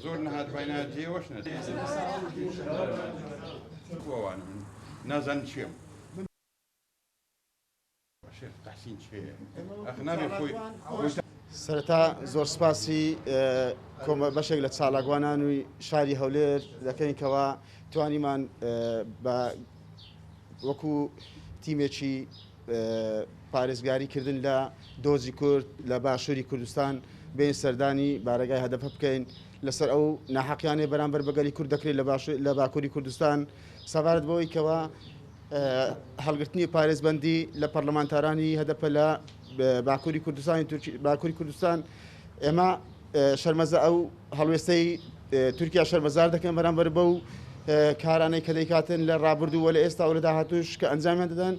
زۆر نەهات باینات جێوەش نەوانم نازان چیم تحسین چێ ئەخنابێ خۆی سەرەتا زۆر سپاسی بەشێک لە چالاکوانانووی شاری هەولێر دەکەین کەوا توانیمان بە وەکو تیمێکی پارێزگاریکردن لە دۆزی کورد لە باشووری کوردستان بین سەردانی بارەگای هەدەفە بکەین لەسەر ئەو ناحەقیانەی بەرامبەر بەگەلی کورد دەکرێت لە باکووری کوردستان سەبارەت بەوەی کەوا هەڵگرتنی پارێزبەندی لە پەرلەمانتارانی هەدەپە لە باکووری کوردستان ئێمە شەرمەزە ئەو هەڵوێستەی تورکیا شەرمەزار دەکەن بەرامبەر بەو کارانەی کە دەیکاتن لە ڕابردوو وە لە ئێستا و لە داهاتوش کە ئەنجامیان دەدەن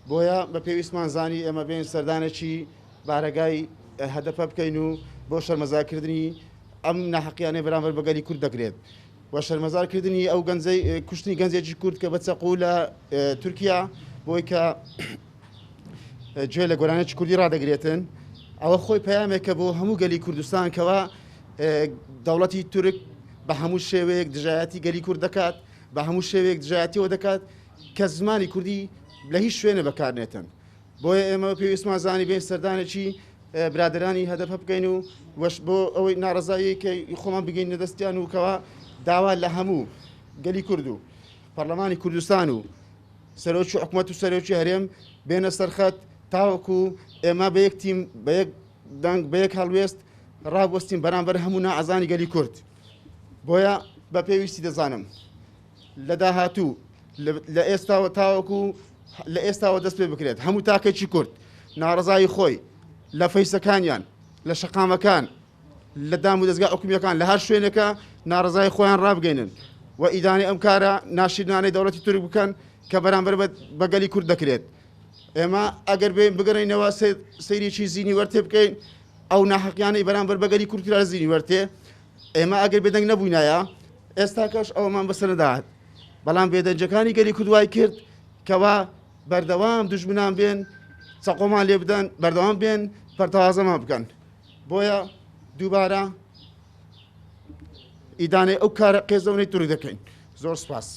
بۆیە بە پێویستمان زانی ئێمە بین سەردانێکی بارەگای هەدەفە بکەین و بۆ شەرمەزارکردنی ئەم ناحەقیانەی بەرامبەر بەگەلی کورد دەکرێت و شەرمەزارکردنی ئەو کوشتنی گەنجێکی کورد کە بە چەقو لە تورکیا بۆی کە گوێ لە گۆرانێکی کوردی ڕادەگرێتن ئەوە خۆی پەیامێکە بۆ هەموو گەلی کوردستان کەوا دەوڵەتی تورک بە هەموو شێوەیەک دژایەتی گەلی کورد دەکات بە هەموو شێوەیەک دژایەتیەوە دەکات کە زمانی کوردی لە هیچ شوێنە بەکارنێتن بۆیە ئێمە پێویستمان زانی بین سەردانێکی برادرانی هەدەفە بکەین و وەش بۆ ئەوەی ناڕزایی کە خۆمان بگەین نەدەستیان و کەوا داوا لە هەموو گەلی کورد و پەرلەمانی کوردستان و سەرۆکی حکوومەت و سەرۆکی هەرێم بێنە سەرخەت تاوەکو ئێمە بە یەک تیم بە یەک دەنگ بە یەک هەڵوێست ڕابوەستین بەرامبەر هەموو نائەزانی گەلی کورد بۆیە بە پێویستی دەزانم لە داهاتوو لە ئێستاوە تاوەکو لە ئێستاوە دەست پێ بکرێت هەموو تاکێکی کورد ناڕزایی خۆی لە فەیسەکانیان لە شەقامەکان لە دام و دەستگا حکومیەکان لە هەر شوێنێکە ناڕزای خۆیان ڕابگەینن و ئیدانی ئەم کارە ناشرینانەی دەوڵەتی تورک بکەن کە بەرامبەر بەگەلی کورد دەکرێت ئێمە ئەگەر بێن بگەڕینەوە سەیرێکی زیینی وەرتێ بکەین ئەو ناحەقیانەی بەرامبەر بەگەلی کوردرا زیینی وەرتێ ئێمە ئەگەر بێدەنگ نەبووینایە ئێستا کەش ئەومان بەسەر نەداهات بەڵام بێدەنجەکانی گەلی کورد وای کرد کەوا بەردەوام دوژمنان بێن چەقۆمان لێ بدەن بەردەوام بێن پەرتەوازەمان بکەن بۆیە دووبارە ئیدانەی ئەو کارە قێزەونەی تووڕی دەکەین زۆر سپاس.